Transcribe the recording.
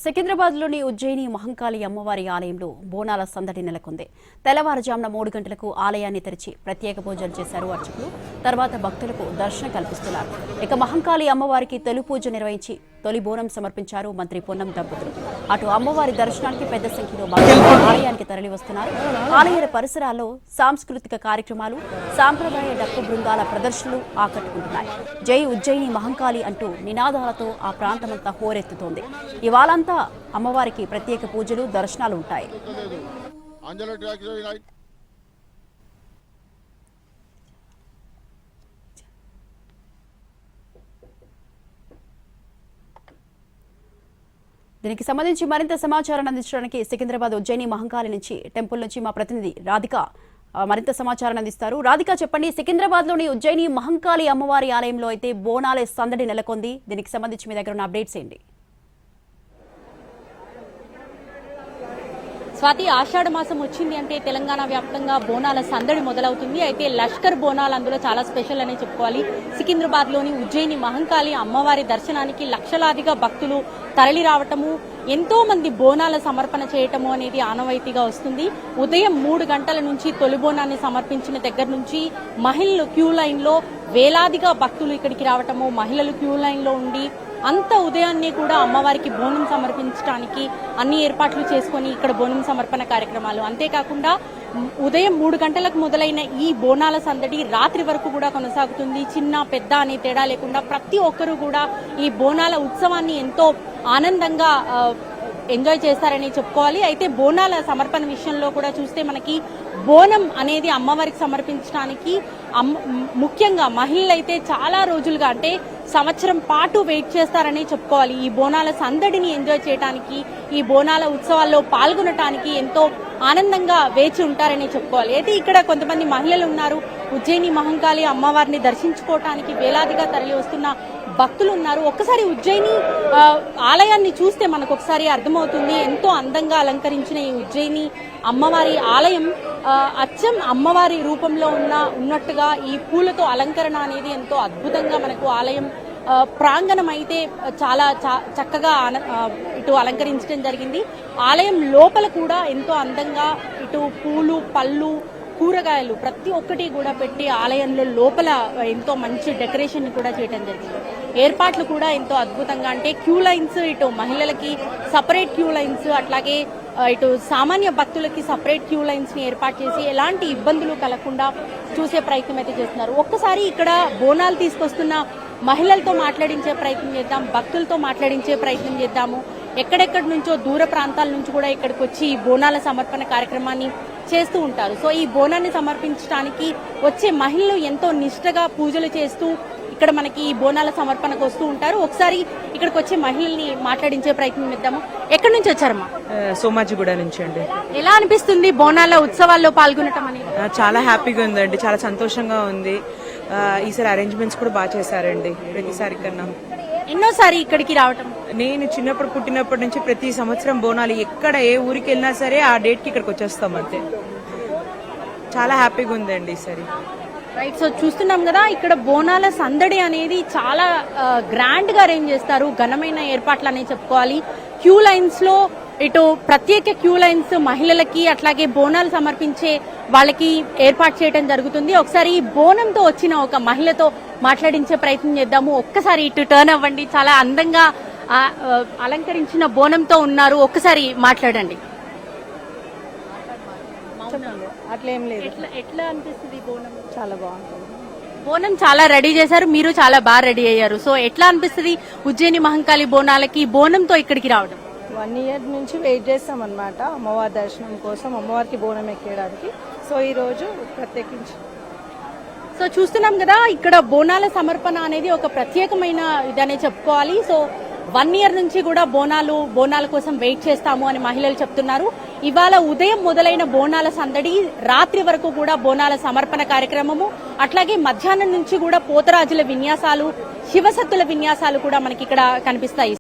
సికింద్రాబాద్లోని ఉజ్జయిని మహంకాళి అమ్మవారి ఆలయంలో బోనాల సందడి నెలకొంది. తెల్లవారుజామున 3 గంటలకు ఆలయాన్ని తెరిచి ప్రత్యేక పూజలు చేశారు అర్చకులు. తర్వాత భక్తులకు దర్శనం కల్పిస్తున్నారు. ఇక మహంకాళి అమ్మవారికి తొలి పూజ నిర్వహించి తొలి బోనం సమర్పించారు మంత్రి పొన్నం దంపతులు. అటు అమ్మవారి దర్శనానికి పెద్ద సంఖ్యలో భక్తులు ఆలయానికి తరలివస్తున్నారు. ఆలయ పరిసరాల్లో సాంస్కృతిక కార్యక్రమాలు, సాంప్రదాయ డప్పు బృందాల ప్రదర్శనలు ఆకట్టుకుంటున్నాయి. జై ఉజ్జయిని మహంకాళి అంటూ నినాదాలతో ఆ ప్రాంతమంతా హోరెత్తుతోంది. ఇవాళంతా అమ్మవారికి ప్రత్యేక పూజలు, దర్శనాలు ఉంటాయి. దీనికి సంబంధించి మరింత సమాచారాన్ని అందించడానికి సికింద్రాబాద్ ఉజ్జయిని మహంకాళి నుంచి టెంపుల్ నుంచి మా ప్రతినిధి రాధిక మరింత సమాచారాన్ని అందిస్తారు. రాధిక, చెప్పండి, సికింద్రాబాద్లోని ఉజ్జయిని మహంకాళి అమ్మవారి ఆలయంలో అయితే బోనాల సందడి నెలకొంది. దీనికి సంబంధించి మీ దగ్గర ఉన్న అప్డేట్స్ ఏంటి? స్వాతి, ఆషాఢ మాసం వచ్చింది అంటే తెలంగాణ వ్యాప్తంగా బోనాల సందడి మొదలవుతుంది. అయితే లష్కర్ బోనాలు అందులో చాలా స్పెషల్ అనే చెప్పుకోవాలి. సికింద్రాబాద్ లోని ఉజ్జయిని మహంకాళి అమ్మవారి దర్శనానికి లక్షలాదిగా భక్తులు తరలి రావటము, ఎంతో మంది బోనాల సమర్పణ చేయటము అనేది ఆనవాయితీగా వస్తుంది. ఉదయం 3 గంటల నుంచి తొలి బోనాన్ని సమర్పించిన దగ్గర నుంచి మహిళలు క్యూ లైన్ లో వేలాదిగా భక్తులు ఇక్కడికి రావటము, మహిళలు క్యూ లైన్ లో ఉండి అంత ఉదయాన్నే కూడా అమ్మవారికి బోనం సమర్పించడానికి అన్ని ఏర్పాట్లు చేసుకుని ఇక్కడ బోనం సమర్పణ కార్యక్రమాలు, అంతేకాకుండా ఉదయం 3 గంటలకు మొదలైన ఈ బోనాల సందడి రాత్రి వరకు కూడా కొనసాగుతుంది. చిన్న పెద్ద అనే తేడా లేకుండా ప్రతి ఒక్కరూ కూడా ఈ బోనాల ఉత్సవాన్ని ఎంతో ఆనందంగా ఎంజాయ్ చేస్తారని చెప్పుకోవాలి. అయితే బోనాల సమర్పణ విషయంలో కూడా చూస్తే మనకి బోనం అనేది అమ్మవారికి సమర్పించడానికి ముఖ్యంగా మహిళలైతే చాలా రోజులుగా అంటే సంవత్సరం పాటు వెయిట్ చేస్తారని చెప్పుకోవాలి. ఈ బోనాల సందడిని ఎంజాయ్ చేయడానికి, ఈ బోనాల ఉత్సవాల్లో పాల్గొనడానికి ఎంతో ఆనందంగా వేచి ఉంటారని చెప్పుకోవాలి. అయితే ఇక్కడ కొంతమంది మహిళలు ఉన్నారు. ఉజ్జయిని మహంకాళి అమ్మవారిని దర్శించుకోవటానికి వేలాదిగా తరలి వస్తున్న భక్తులు ఉన్నారు. ఒక్కసారి ఉజ్జయిని ఆలయాన్ని చూస్తే మనకు ఒకసారి అర్థమవుతుంది. ఎంతో అందంగా అలంకరించిన ఈ ఉజ్జయిని అమ్మవారి ఆలయం అచ్చం అమ్మవారి రూపంలో ఉన్నట్టుగా ఈ పూలతో అలంకరణ అనేది ఎంతో అద్భుతంగా మనకు ఆలయం ప్రాంగణం అయితే చాలా చక్కగా ఇటు అలంకరించడం జరిగింది. ఆలయం లోపల కూడా ఎంతో అందంగా ఇటు పూలు, పళ్ళు, కూరగాయలు ప్రతి ఒక్కటి కూడా పెట్టి ఆలయంలో లోపల ఎంతో మంచి డెకరేషన్ కూడా చేయడం జరిగింది. ఏర్పాట్లు కూడా ఎంతో అద్భుతంగా, అంటే క్యూ లైన్స్, ఇటు మహిళలకి సపరేట్ క్యూ లైన్స్, అట్లాగే ఇటు సామాన్య భక్తులకి సపరేట్ క్యూ లైన్స్ ని ఏర్పాటు చేసి ఎలాంటి ఇబ్బందులు కలగకుండా చూసే ప్రయత్నం అయితే చేస్తున్నారు. ఒక్కసారి ఇక్కడ బోనాలు తీసుకొస్తున్న మహిళలతో మాట్లాడించే ప్రయత్నం చేద్దాం, భక్తులతో మాట్లాడించే ప్రయత్నం చేద్దాము. ఎక్కడెక్కడి నుంచో దూర ప్రాంతాల నుంచి కూడా ఇక్కడికి వచ్చి ఈ బోనాల సమర్పణ కార్యక్రమాన్ని చేస్తూ ఉంటారు. సో ఈ బోనాన్ని సమర్పించడానికి వచ్చే మహిళలు ఎంతో నిష్ఠగా పూజలు చేస్తూ ఇక్కడ మనకి ఈ బోనాల సమర్పణకు వస్తూ ఉంటారు. ఒకసారి ఇక్కడికి వచ్చే మహిళల్ని మాట్లాడించే ప్రయత్నం చేద్దాము. ఎక్కడి నుంచి వచ్చారమ్మా? సోమాజిగూడ నుంచి అండి. ఎలా అనిపిస్తుంది బోనాల ఉత్సవాల్లో పాల్గొనటం అనేది? చాలా హ్యాపీగా ఉందండి, చాలా సంతోషంగా ఉంది. ఈసారి అరేంజ్మెంట్స్ కూడా బాగా చేశారండి ప్రతిసారి కన్నా. ఎన్నోసారి ఇక్కడికి రావటం? నేను చిన్నప్పుడు పుట్టినప్పటి నుంచి ప్రతి సంవత్సరం బోనాలు ఎక్కడ ఏ ఊరికి వెళ్ళినా సరే ఆ డేట్ కి ఇక్కడికి వచ్చేస్తాం అంతే. చాలా హ్యాపీగా ఉందండి ఈసారి. రైట్, సో చూస్తున్నాం కదా ఇక్కడ బోనాల సందడి అనేది చాలా గ్రాండ్ గా అరేంజ్ చేస్తారు. ఘనమైన ఏర్పాట్లు అనేది చెప్పుకోవాలి. క్యూ లైన్స్ లో ఇటు ప్రత్యేక క్యూ లైన్స్ మహిళలకి, అట్లాగే బోనాలు సమర్పించే వాళ్ళకి ఏర్పాటు చేయడం జరుగుతుంది. ఒకసారి బోనంతో వచ్చిన ఒక మహిళతో మాట్లాడించే ప్రయత్నం చేద్దాము. ఒక్కసారి ఇటు టర్న్ అవ్వండి. చాలా అందంగా అలంకరించిన బోనంతో ఉన్నారు. ఒక్కసారి మాట్లాడండి. అట్లేం లేదు. ఎట్లా అనిపిస్తుంది బోనం? చాలా బాగుంటుంది. బోనం చాలా రెడీ చేశారు, మీరు చాలా బాగా రెడీ అయ్యారు. సో ఎట్లా అనిపిస్తుంది ఉజ్జయిని మహంకాళి బోనాలకి బోనంతో ఇక్కడికి రావడం? 1 year నుంచి వెయిట్ చేస్తాం అన్నమాట అమ్మవారి దర్శనం కోసం, అమ్మవారికి బోనం ఎక్కేయడానికి. సో ఈ రోజు ప్రత్యేకించి సో చూస్తున్నాం కదా ఇక్కడ బోనాల సమర్పణ అనేది ఒక ప్రత్యేకమైన ఇదనే చెప్పుకోవాలి. సో 1 year నుంచి కూడా బోనాల కోసం వెయిట్ చేస్తాము అని మహిళలు చెప్తున్నారు. ఇవాళ ఉదయం మొదలైన బోనాల సందడి రాత్రి వరకు కూడా బోనాల సమర్పణ కార్యక్రమము, అట్లాగే మధ్యాహ్నం నుంచి కూడా పోతరాజుల విన్యాసాలు, శివసత్తుల విన్యాసాలు కూడా మనకి ఇక్కడ కనిపిస్తాయి.